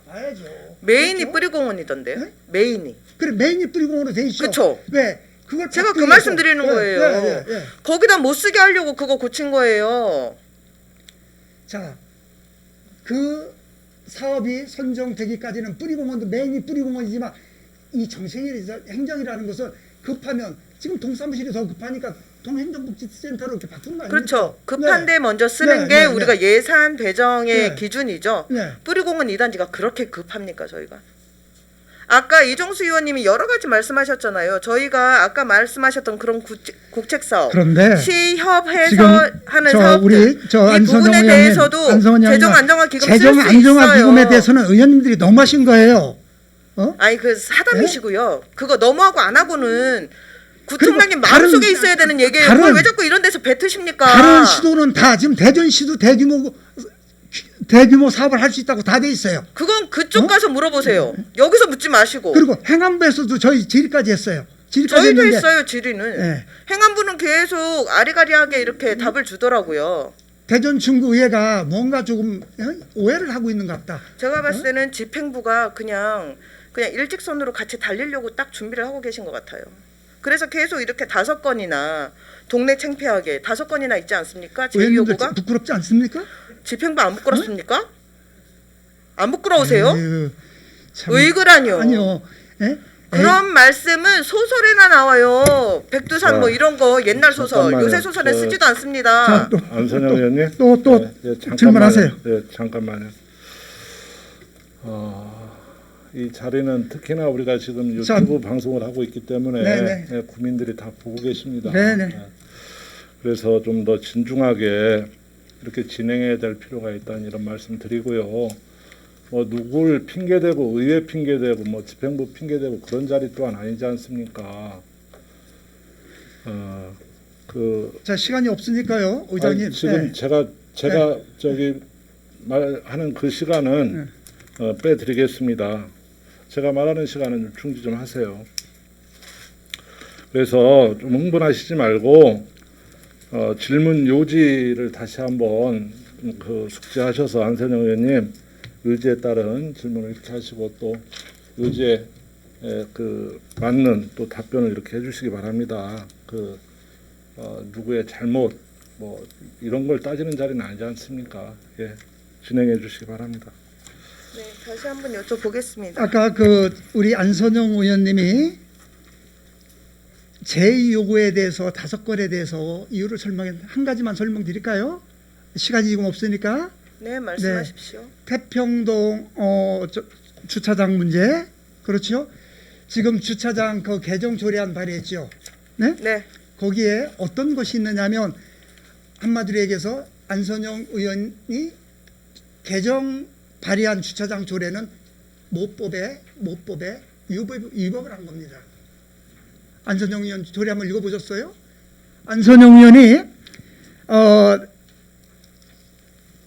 봐야죠. 메인이 그렇죠? 뿌리공원이던데요. 네? 메인이. 그래 메인이 뿌리공원으로 돼 있죠. 그쵸. 왜? 그걸 제가 받기 그 위해서. 말씀 드리는 거예요. 예. 거기다 못 쓰게 하려고 그거 고친 거예요. 자, 그 사업이 선정되기까지는 뿌리공원도 메인이 뿌리공원이지만 이 정책이 행정이라는 것은 급하면 지금 동사무실이 더 급하니까 동행정복지센터로 이렇게 바꾼 거 아닙니까? 그렇죠. 급한데 먼저 쓰는 네, 게 네, 우리가 예산 배정의 네. 기준이죠. 네. 뿌리공원 2단지가 그렇게 급합니까 저희가? 아까 이종수 의원님이 여러 가지 말씀하셨잖아요. 저희가 아까 말씀하셨던 그런 국책사업, 그런데 시협해서 지금 하는 저 사업들 우리 저 이 안선영 부분에 의원님, 대해서도 안선영 재정 의원, 안정화 기금 재정 쓸 수 안정화 있어요. 기금에 대해서는 의원님들이 너무하신 거예요. 아니 그 사담이시고요. 그거 너무하고 안 하고는 구청장님 그리고 다른- 마음속에 있어야 되는 얘기예요. 다른- 그걸 왜 자꾸 이런 데서 뱉으십니까? 다른 시도는 다 지금 대전시도 대규모 사업을 할 수 있다고 다 돼 있어요. 그건 그쪽 가서 물어보세요. 여기서 묻지 마시고. 그리고 행안부에서도 저희 질의까지 했어요. 질의까지 저희도 했는데 했어요 질의는. 네. 행안부는 계속 아리가리하게 이렇게 답을 주더라고요. 대전 중구의회가 뭔가 조금 오해를 하고 있는 것 같다. 제가 봤을 때는 집행부가 그냥 일직선으로 같이 달리려고 딱 준비를 하고 계신 것 같아요. 그래서 계속 이렇게 5건이나 동네 창피하게 5건이나 있지 않습니까? 제의 의원님들 요구가 부끄럽지 않습니까? 집행부 안 부끄럽습니까? 안 부끄러우세요? 에휴, 참. 의그라뇨. 아니요. 예? 그런 말씀은 소설에나 나와요. 백두산 뭐 이런 거 옛날 소설, 잠깐만요. 요새 소설에 저- 쓰지도 않습니다. 자, 또 안선영 의원님. 또 잠깐만요. 질문하세요. 잠깐만요. 이 자리는 특히나 우리가 지금 자, 유튜브 방송을 하고 있기 때문에 네네. 국민들이 다 보고 계십니다. 네네. 그래서 좀 더 진중하게 이렇게 진행해야 될 필요가 있다는 이런 말씀 드리고요. 뭐 누굴 핑계대고 의회 핑계대고 뭐 집행부 핑계대고 그런 자리 또한 아니지 않습니까? 자, 시간이 없으니까요, 의장님. 아니, 지금 네. 제가 저기 말하는 그 시간은 빼드리겠습니다. 제가 말하는 시간은 좀 중지 좀 하세요. 그래서 좀 흥분하시지 말고 질문 요지를 다시 한번 그 숙지하셔서 안선영 의원님 의지에 따른 질문을 이렇게 하시고 또 의지에 그 맞는 또 답변을 이렇게 해주시기 바랍니다. 그 누구의 잘못 뭐 이런 걸 따지는 자리는 아니지 않습니까? 예, 진행해 주시기 바랍니다. 네, 다시 한번 여쭤보겠습니다. 아까 그 우리 안선영 의원님이 제 요구에 대해서 5건에 대해서 이유를 한 가지만 설명드릴까요? 시간이 지금 없으니까. 네, 말씀하십시오. 태평동 주차장 문제, 그렇죠? 지금 주차장 그 개정 조례안 발의했죠. 네? 네, 거기에 어떤 것이 있느냐면 한마디로 얘기해서 안선영 의원이 개정 발의한 주차장 조례는 모법에 위법을 한 겁니다. 안선영 의원 조례 한번 읽어보셨어요? 안선영 의원이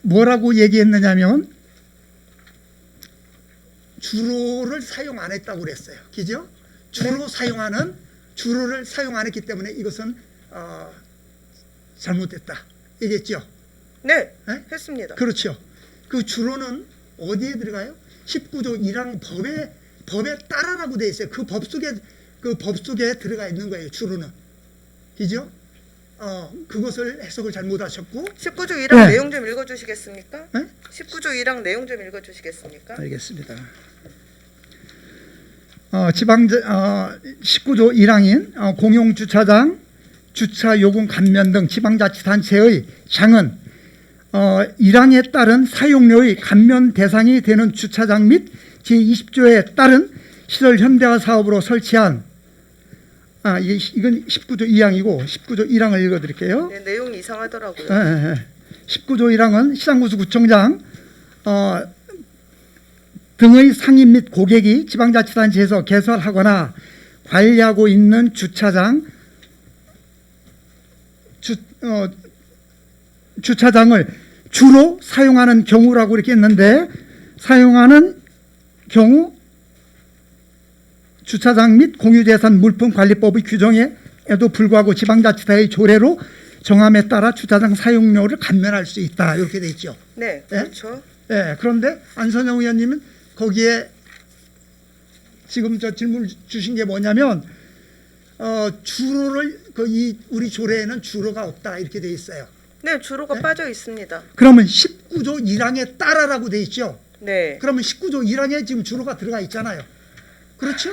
뭐라고 얘기했느냐면 주로를 사용 안 했다고 그랬어요. 그죠? 주로를 사용 안 했기 때문에 이것은 잘못됐다. 얘기했죠? 네, 네? 했습니다. 그렇죠. 그 주로는 어디에 들어가요? 19조 1항 법에 따라라고 돼 있어요. 그 법 속에 들어가 있는 거예요. 주로는. 그죠? 그것을 해석을 잘못하셨고. 19조 1항 네. 내용 좀 읽어주시겠습니까? 네? 19조 1항 내용 좀 읽어주시겠습니까? 알겠습니다. 19조 1항인 공용주차장, 주차요금 감면 등 지방자치단체의 장은 1항에 따른 사용료의 감면 대상이 되는 주차장 및 제20조에 따른 시설 현대화 사업으로 설치한 이건 19조 2항이고 19조 1항을 읽어드릴게요. 네, 내용이 이상하더라고요. 19조 1항은 시장구수구청장 등의 상인 및 고객이 지방자치단체에서 개설하거나 관리하고 있는 주차장을 주로 사용하는 경우라고 이렇게 했는데, 사용하는 경우 주차장 및 공유재산 물품관리법의 규정에도 불구하고 지방자치단의 조례로 정함에 따라 주차장 사용료를 감면할 수 있다. 이렇게 돼 있죠. 네, 그렇죠. 그런데 안선영 의원님은 거기에 지금 저 질문 주신 게 뭐냐면 주로를 우리 조례에는 주로가 없다 이렇게 돼 있어요. 네, 주로가 네? 빠져 있습니다. 그러면 19조 1항에 따라라고 돼 있죠. 네. 그러면 19조 1항에 지금 주로가 들어가 있잖아요. 그렇죠?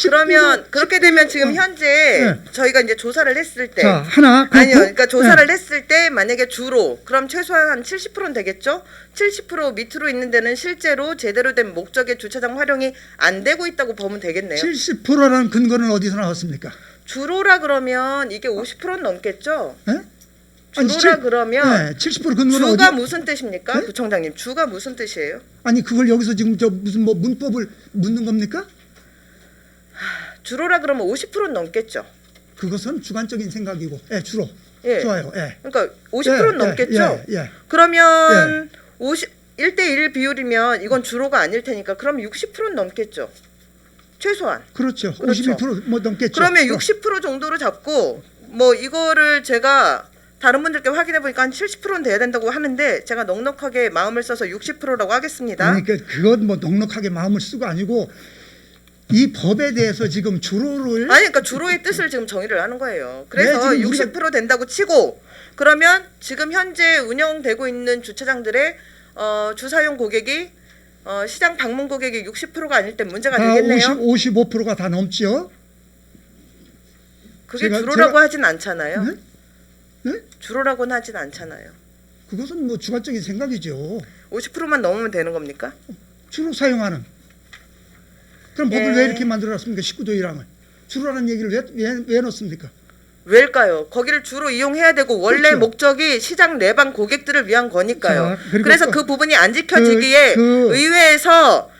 그러면 그렇게 되면 지금 현재 네. 저희가 이제 조사를 했을 때 자, 하나 아니요, 그러니까 조사를 네. 했을 때 만약에 주로 그럼 최소한 한 70%는 되겠죠? 70% 밑으로 있는 데는 실제로 제대로 된 목적의 주차장 활용이 안 되고 있다고 보면 되겠네요. 70%라는 근거는 어디서 나왔습니까? 주로라 그러면 이게 50%는 넘겠죠? 네? 주로라 그러면 70% 근거는 주가 어디? 무슨 뜻입니까? 네? 부총장님, 주가 무슨 뜻이에요? 아니 그걸 여기서 지금 저 무슨 뭐 문법을 묻는 겁니까? 주로라 그러면 50%는 넘겠죠? 그것은 주관적인 생각이고, 주로. 예. 좋아요. 그러니까 50%는 넘겠죠? 예. 그러면 1대1 비율이면 이건 주로가 아닐 테니까 그럼 60%는 넘겠죠. 최소한. 그렇죠. 그렇죠. 52% 뭐 넘겠죠. 그러면 60% 정도로 잡고 뭐 이거를 제가 다른 분들께 확인해 보니까 한 70%는 돼야 된다고 하는데 제가 넉넉하게 마음을 써서 60%라고 하겠습니다. 아니 그건 뭐 넉넉하게 마음을 쓰고 아니고 이 법에 대해서 지금 주로를 아니 그러니까 주로의 뜻을 지금 정의를 하는 거예요. 그래서 네, 지금 60% 된다고 치고 그러면 지금 현재 운영되고 있는 주차장들의 주사용 고객이 시장 방문 고객이 60%가 아닐 때 문제가 다 되겠네요. 55%가 다 넘지요. 그게 제가- 주로라고 제가- 하진 않잖아요. 네? 네? 주로라고는 하진 않잖아요. 그것은 뭐 주관적인 생각이죠. 50%만 넘으면 되는 겁니까? 주로 사용하는. 그럼 법을 예. 왜 이렇게 만들어놨습니까? 19조 1항을. 주로라는 얘기를 왜 넣습니까? 왜일까요? 거기를 주로 이용해야 되고 원래 그렇죠. 목적이 시장 내방 고객들을 위한 거니까요. 자, 그리고 그래서 또- 그 부분이 안 지켜지기에 그- 의회에서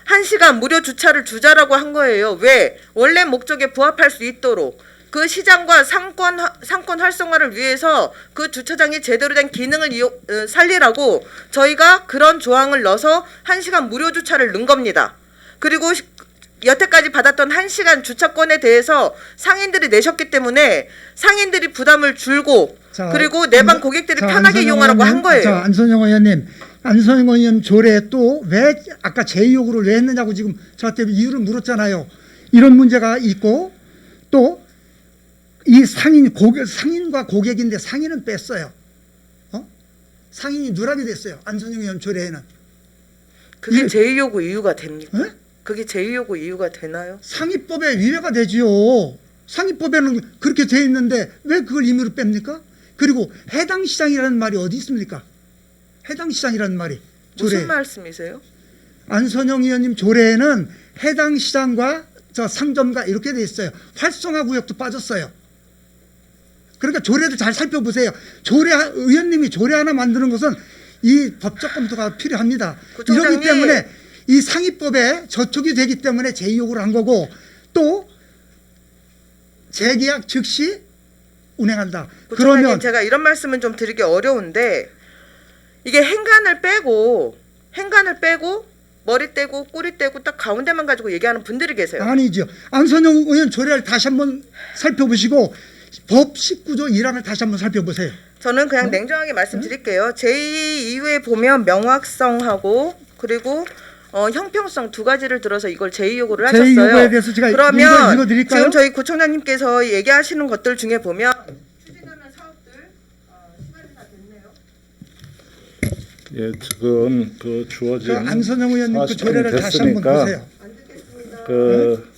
1시간 무료 주차를 주자라고 한 거예요. 왜? 원래 목적에 부합할 수 있도록 그 시장과 상권 활성화를 위해서 그 주차장이 제대로 된 기능을 살리라고 저희가 그런 조항을 넣어서 1시간 무료 주차를 넣은 겁니다. 그리고 여태까지 받았던 1시간 주차권에 대해서 상인들이 내셨기 때문에 상인들이 부담을 줄고 자, 그리고 내방 고객들이 자, 편하게 안선영 이용하라고 의원님, 한 거예요. 자, 안선영 의원님, 안선영 의원 조례 또 왜 아까 제2요구를 왜 했느냐고 지금 저한테 이유를 물었잖아요. 이런 문제가 있고 또 이 상인과 고객인데 상인은 뺐어요. 상인이 누락이 됐어요. 안선영 의원 조례에는. 그게 이- 제2요구 이유가 됩니까? 네? 그게 제2요구 이유가 되나요? 상위법에 위배가 되지요. 상위법에는 그렇게 돼 있는데 왜 그걸 임의로 뺍니까? 그리고 해당 시장이라는 말이 어디 있습니까? 해당 시장이라는 말이 조례에. 무슨 말씀이세요? 안선영 의원님 조례에는 해당 시장과 저 상점가 이렇게 돼 있어요. 활성화 구역도 빠졌어요. 그러니까 조례를 잘 살펴보세요. 의원님이 조례 하나 만드는 것은 이 법적 검토가 필요합니다. 구청장님. 이러기 때문에 이 상위법에 저촉이 되기 때문에 제2요구를 한 거고 또 재계약 즉시 운행한다. 구청장님, 그러면 제가 이런 말씀은 좀 드리기 어려운데 이게 행간을 빼고 머리 떼고 꼬리 떼고 딱 가운데만 가지고 얘기하는 분들이 계세요. 아니죠. 안선영 의원 조례를 다시 한번 살펴보시고 법 19조 1항을 다시 한번 살펴보세요. 저는 그냥 냉정하게 말씀드릴게요. 제2에 보면 명확성하고 그리고 형평성 두 가지를 들어서 이걸 제2요구를 하셨어요. 제2요구에 대해서 제가 그러면 읽어드릴까요? 지금 저희 구청장님께서 얘기하시는 것들 중에 보면 추진하는 사업들 시간이 다 됐네요. 예, 지금 그 주어진 안선영 의원님 그 40분이 조례를 다시 한번 됐으니까 보세요. 안 듣겠습니다.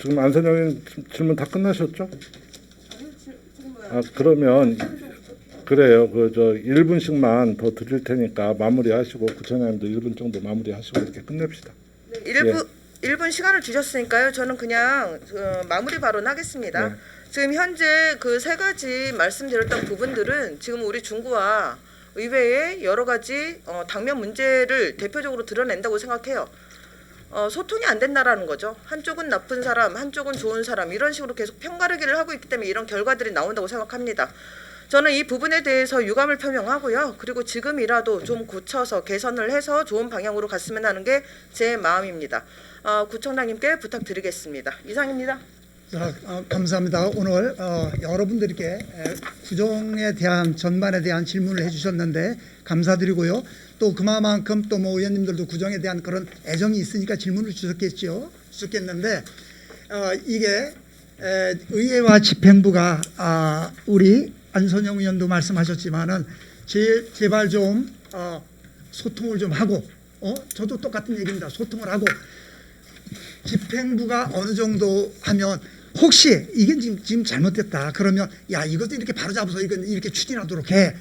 지금 안선영 의원 질문 다 끝나셨죠? 그러면 그래요. 1분씩만 더 드릴 테니까 마무리하시고 구청장님도 1분 정도 마무리하시고 이렇게 끝냅시다. 네, 1분 시간을 주셨으니까요. 저는 그냥 마무리 발언하겠습니다. 네. 지금 현재 그 세 가지 말씀드렸던 부분들은 지금 우리 중구와 의회의 여러 가지 당면 문제를 대표적으로 드러낸다고 생각해요. 소통이 안 된다라는 거죠. 한쪽은 나쁜 사람, 한쪽은 좋은 사람 이런 식으로 계속 편가르기를 하고 있기 때문에 이런 결과들이 나온다고 생각합니다. 저는 이 부분에 대해서 유감을 표명하고요. 그리고 지금이라도 좀 고쳐서 개선을 해서 좋은 방향으로 갔으면 하는 게 제 마음입니다. 구청장님께 부탁드리겠습니다. 이상입니다. 자, 감사합니다. 오늘 여러분들께 구정에 대한 전반에 대한 질문을 해주셨는데 감사드리고요. 또 그만큼 또 뭐 의원님들도 구정에 대한 그런 애정이 있으니까 질문을 주셨겠는데 이게 의회와 집행부가 우리 안선영 의원도 말씀하셨지만은 제발 좀 소통을 좀 하고 저도 똑같은 얘기입니다. 소통을 하고 집행부가 어느 정도 하면 혹시 이게 지금 잘못됐다 그러면 야 이것도 이렇게 바로잡아서 이건 이렇게 추진하도록 해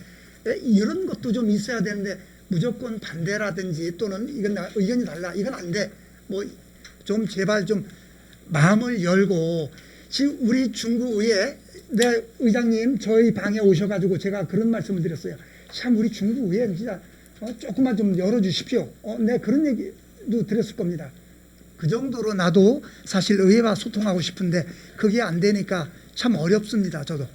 이런 것도 좀 있어야 되는데 무조건 반대라든지 또는 이건 의견이 달라 이건 안 돼 뭐 좀 제발 좀 마음을 열고 지금 우리 중구의회 내 의장님 저희 방에 오셔가지고 제가 그런 말씀을 드렸어요. 참 우리 중구의회 진짜 조금만 좀 열어주십시오. 네 그런 얘기도 드렸을 겁니다. 그 정도로 나도 사실 의회와 소통하고 싶은데 그게 안 되니까 참 어렵습니다. 저도.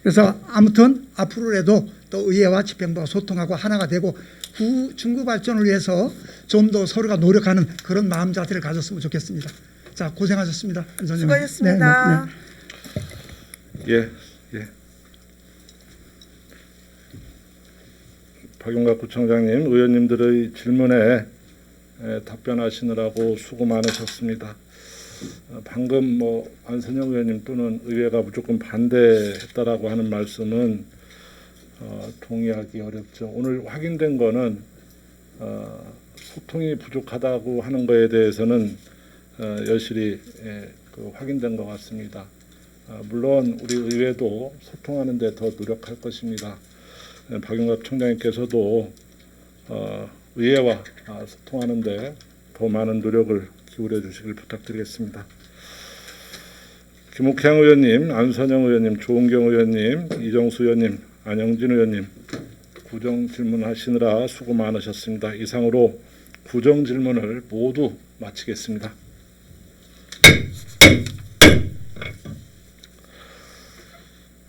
그래서 아무튼 앞으로라도 또 의회와 집행부와 소통하고 하나가 되고 중구 발전을 위해서 좀 더 서로가 노력하는 그런 마음 자세를 가졌으면 좋겠습니다. 자 고생하셨습니다. 안선영. 수고하셨습니다. 예. 박용갑 구청장님, 의원님들의 질문에 답변하시느라고 수고 많으셨습니다. 방금 안선영 의원님 또는 의회가 무조건 반대했다라고 하는 말씀은 동의하기 어렵죠. 오늘 확인된 거는 소통이 부족하다고 하는 거에 대해서는 여실히 확인된 것 같습니다. 물론 우리 의회도 소통하는 데 더 노력할 것입니다. 박용갑 총장님께서도 의회와 소통하는 데 더 많은 노력을 기울여 주시길 부탁드리겠습니다. 김욱향 의원님, 안선영 의원님, 조은경 의원님, 이정수 의원님, 안영진 의원님 구정 질문하시느라 수고 많으셨습니다. 이상으로 구정 질문을 모두 마치겠습니다.